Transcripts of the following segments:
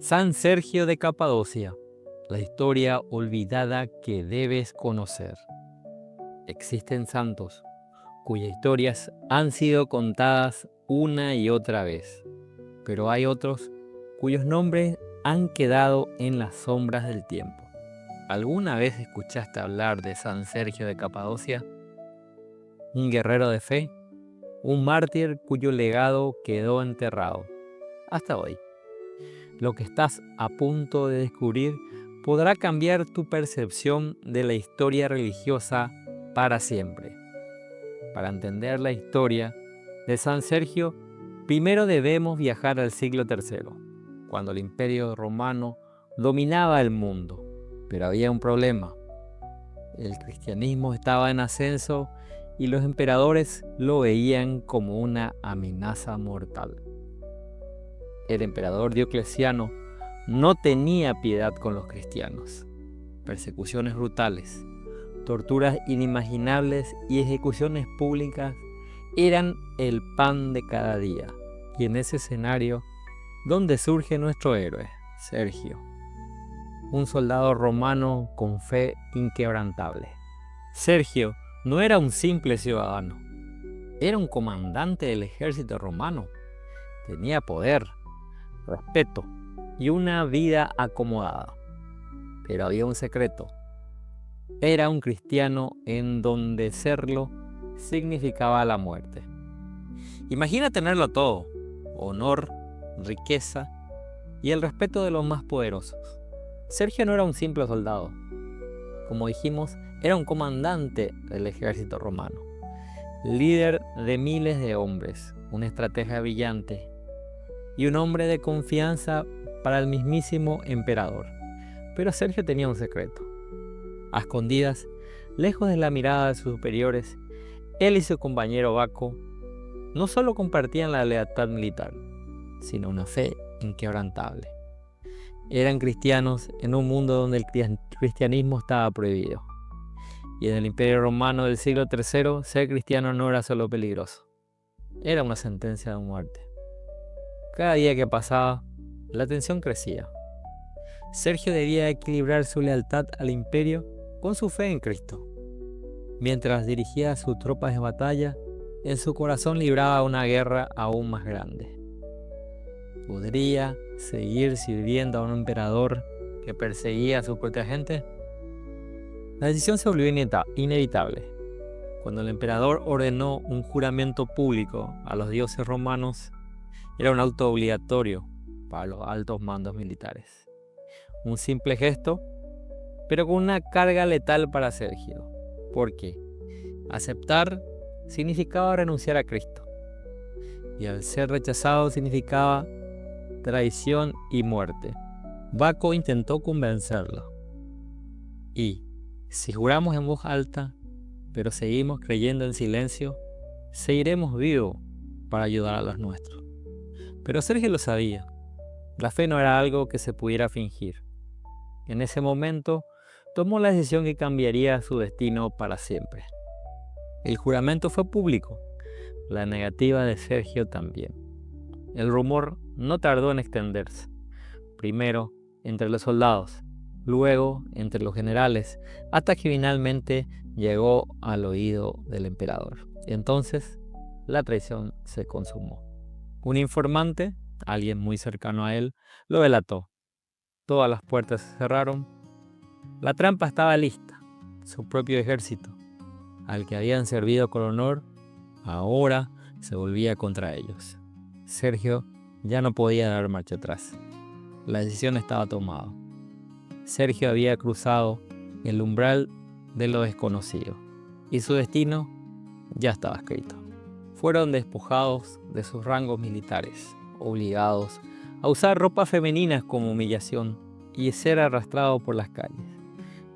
San Sergio de Capadocia, la historia olvidada que debes conocer. Existen santos cuyas historias han sido contadas una y otra vez, pero hay otros cuyos nombres han quedado en las sombras del tiempo. ¿Alguna vez escuchaste hablar de San Sergio de Capadocia? Un guerrero de fe, un mártir cuyo legado quedó enterrado hasta hoy. Lo que estás a punto de descubrir podrá cambiar tu percepción de la historia religiosa para siempre. Para entender la historia de San Sergio, primero debemos viajar al siglo III, cuando el Imperio Romano dominaba el mundo. Pero había un problema. El cristianismo estaba en ascenso y los emperadores lo veían como una amenaza mortal. El emperador Diocleciano no tenía piedad con los cristianos. Persecuciones brutales, torturas inimaginables y ejecuciones públicas eran el pan de cada día. Y en ese escenario, ¿dónde surge nuestro héroe, Sergio? Un soldado romano con fe inquebrantable. Sergio no era un simple ciudadano, era un comandante del ejército romano. Tenía poder, respeto y una vida acomodada. Pero había un secreto. Era un cristiano en donde serlo significaba la muerte. Imagina tenerlo todo: honor, riqueza y el respeto de los más poderosos. Sergio no era un simple soldado. Como dijimos, era un comandante del ejército romano, líder de miles de hombres, una estratega brillante y un hombre de confianza para el mismísimo emperador. Pero Sergio tenía un secreto. A escondidas, lejos de la mirada de sus superiores, él y su compañero Baco no solo compartían la lealtad militar, sino una fe inquebrantable. Eran cristianos en un mundo donde el cristianismo estaba prohibido. Y en el Imperio Romano del siglo III, ser cristiano no era solo peligroso, era una sentencia de muerte. Cada día que pasaba, la tensión crecía. Sergio debía equilibrar su lealtad al imperio con su fe en Cristo. Mientras dirigía a sus tropas de batalla, en su corazón libraba una guerra aún más grande. ¿Podría seguir sirviendo a un emperador que perseguía a su propia gente? La decisión se volvió inevitable. Cuando el emperador ordenó un juramento público a los dioses romanos, era un acto obligatorio para los altos mandos militares. Un simple gesto, pero con una carga letal para Sergio, porque aceptar significaba renunciar a Cristo, y al ser rechazado significaba traición y muerte. Baco intentó convencerlo. Y si juramos en voz alta, pero seguimos creyendo en silencio, seguiremos vivos para ayudar a los nuestros. Pero Sergio lo sabía. La fe no era algo que se pudiera fingir. En ese momento, tomó la decisión que cambiaría su destino para siempre. El juramento fue público, la negativa de Sergio también. El rumor no tardó en extenderse, primero entre los soldados, luego entre los generales, hasta que finalmente llegó al oído del emperador. Entonces, la traición se consumó. Un informante, alguien muy cercano a él, lo delató. Todas las puertas se cerraron. La trampa estaba lista. Su propio ejército, al que habían servido con honor, ahora se volvía contra ellos. Sergio ya no podía dar marcha atrás. La decisión estaba tomada. Sergio había cruzado el umbral de lo desconocido y su destino ya estaba escrito. Fueron despojados de sus rangos militares, obligados a usar ropas femeninas como humillación y ser arrastrados por las calles.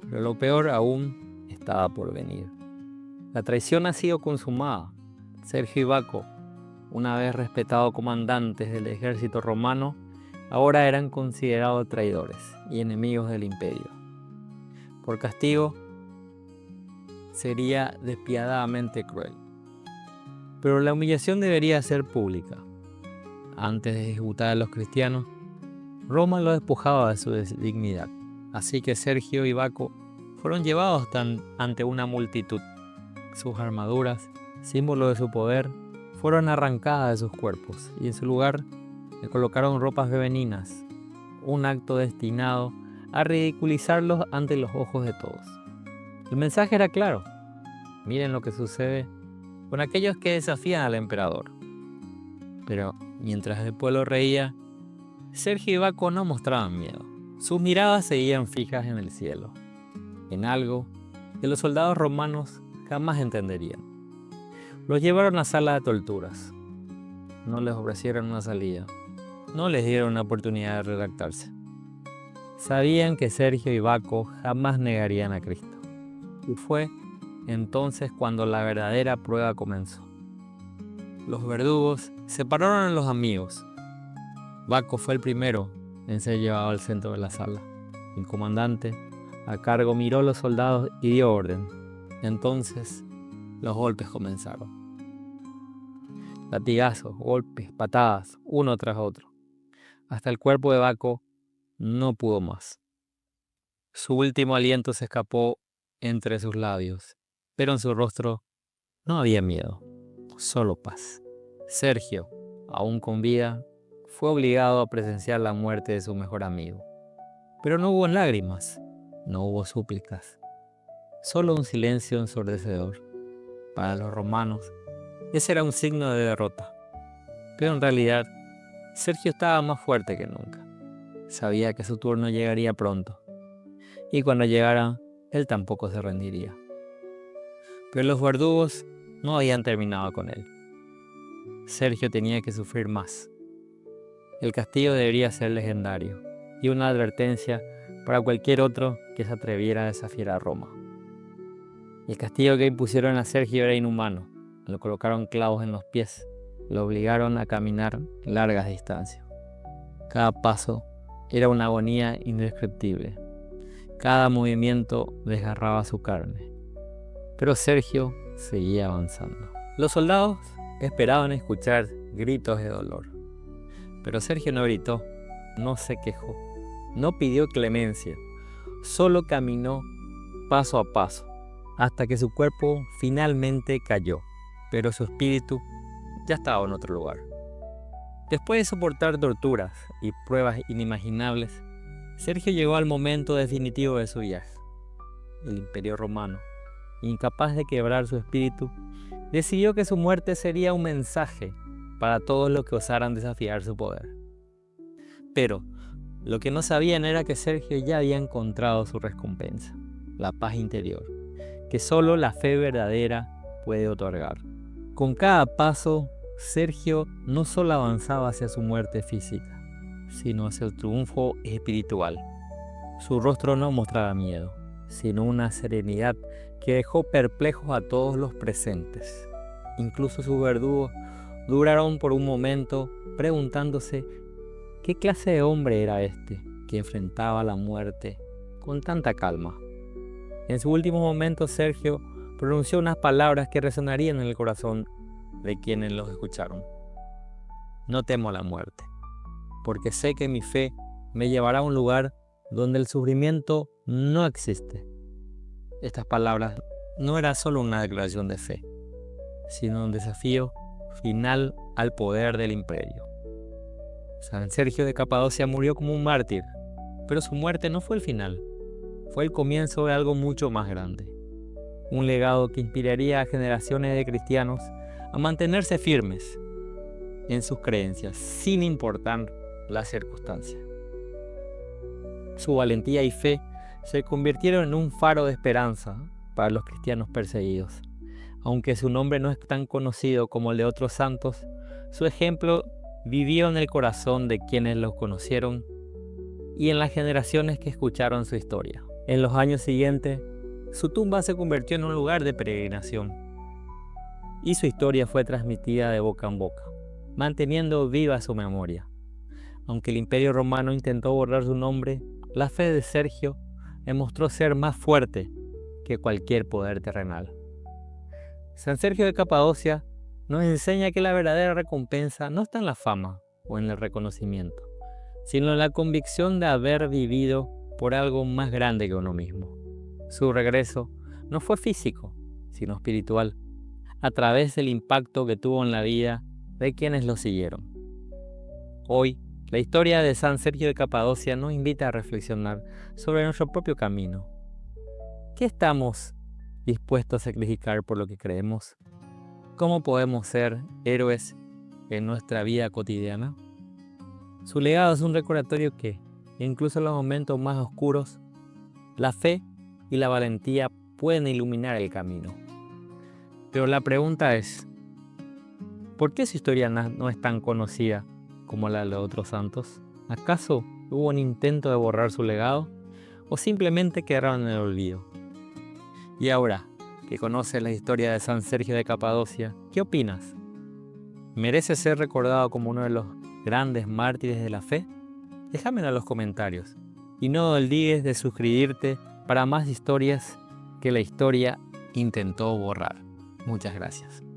Pero lo peor aún estaba por venir. La traición ha sido consumada. Sergio y Baco, una vez respetados comandantes del ejército romano, ahora eran considerados traidores y enemigos del imperio. Por castigo, sería despiadadamente cruel. Pero la humillación debería ser pública. Antes de ejecutar a los cristianos, Roma lo despojaba de su dignidad, así que Sergio y Baco fueron llevados ante una multitud. Sus armaduras, símbolo de su poder, fueron arrancadas de sus cuerpos y en su lugar le colocaron ropas femeninas, un acto destinado a ridiculizarlos ante los ojos de todos. El mensaje era claro: miren lo que sucede con aquellos que desafían al emperador. Pero mientras el pueblo reía, Sergio y Baco no mostraban miedo. Sus miradas seguían fijas en el cielo, en algo que los soldados romanos jamás entenderían. Los llevaron a sala de torturas. No les ofrecieron una salida. No les dieron una oportunidad de redactarse. Sabían que Sergio y Baco jamás negarían a Cristo. Y fue entonces cuando la verdadera prueba comenzó. Los verdugos separaron a los amigos. Baco fue el primero en ser llevado al centro de la sala. El comandante a cargo miró a los soldados y dio orden. Entonces los golpes comenzaron. Latigazos, golpes, patadas, uno tras otro. Hasta el cuerpo de Baco no pudo más. Su último aliento se escapó entre sus labios, pero en su rostro no había miedo, solo paz. Sergio, aún con vida, fue obligado a presenciar la muerte de su mejor amigo. Pero no hubo lágrimas, no hubo súplicas, solo un silencio ensordecedor. Para los romanos, ese era un signo de derrota. Pero en realidad, Sergio estaba más fuerte que nunca. Sabía que su turno llegaría pronto. Y cuando llegara, él tampoco se rendiría. Pero los verdugos no habían terminado con él. Sergio tenía que sufrir más. El castigo debería ser legendario y una advertencia para cualquier otro que se atreviera a desafiar a Roma. El castigo que impusieron a Sergio era inhumano. Lo colocaron clavos en los pies, lo obligaron a caminar largas distancias. Cada paso era una agonía indescriptible. Cada movimiento desgarraba su carne. Pero Sergio seguía avanzando. Los soldados esperaban escuchar gritos de dolor. Pero Sergio no gritó, no se quejó, no pidió clemencia. Solo caminó paso a paso, hasta que su cuerpo finalmente cayó. Pero su espíritu ya estaba en otro lugar. Después de soportar torturas y pruebas inimaginables, Sergio llegó al momento definitivo de su viaje. El Imperio Romano, incapaz de quebrar su espíritu, decidió que su muerte sería un mensaje para todos los que osaran desafiar su poder. Pero lo que no sabían era que Sergio ya había encontrado su recompensa, la paz interior, que solo la fe verdadera puede otorgar. Con cada paso, Sergio no solo avanzaba hacia su muerte física, sino hacia el triunfo espiritual. Su rostro no mostraba miedo, sino una serenidad que dejó perplejos a todos los presentes. Incluso sus verdugos duraron por un momento preguntándose qué clase de hombre era este que enfrentaba la muerte con tanta calma. En sus últimos momentos, Sergio pronunció unas palabras que resonarían en el corazón de quienes los escucharon. No temo la muerte, porque sé que mi fe me llevará a un lugar donde el sufrimiento no existe. Estas palabras no eran solo una declaración de fe, sino un desafío final al poder del imperio. San Sergio de Capadocia murió como un mártir, pero su muerte no fue el final, fue el comienzo de algo mucho más grande. Un legado que inspiraría a generaciones de cristianos a mantenerse firmes en sus creencias, sin importar las circunstancias. Su valentía y fe se convirtieron en un faro de esperanza para los cristianos perseguidos. Aunque su nombre no es tan conocido como el de otros santos, su ejemplo vivió en el corazón de quienes los conocieron y en las generaciones que escucharon su historia. En los años siguientes, su tumba se convirtió en un lugar de peregrinación y su historia fue transmitida de boca en boca, manteniendo viva su memoria. Aunque el Imperio Romano intentó borrar su nombre, la fe de Sergio demostró ser más fuerte que cualquier poder terrenal. San Sergio de Capadocia nos enseña que la verdadera recompensa no está en la fama o en el reconocimiento, sino la convicción de haber vivido por algo más grande que uno mismo. Su regreso no fue físico, sino espiritual, a través del impacto que tuvo en la vida de quienes lo siguieron. Hoy, la historia de San Sergio de Capadocia nos invita a reflexionar sobre nuestro propio camino. ¿Qué estamos dispuestos a sacrificar por lo que creemos? ¿Cómo podemos ser héroes en nuestra vida cotidiana? Su legado es un recordatorio que, incluso en los momentos más oscuros, la fe y la valentía pueden iluminar el camino. Pero la pregunta es, ¿por qué su historia no es tan conocida como la de los otros santos? ¿Acaso hubo un intento de borrar su legado o simplemente quedaron en el olvido? Y ahora, que conoces la historia de San Sergio de Capadocia, ¿qué opinas? ¿Merece ser recordado como uno de los grandes mártires de la fe? Déjamelo en los comentarios. Y no olvides de suscribirte para más historias que la historia intentó borrar. Muchas gracias.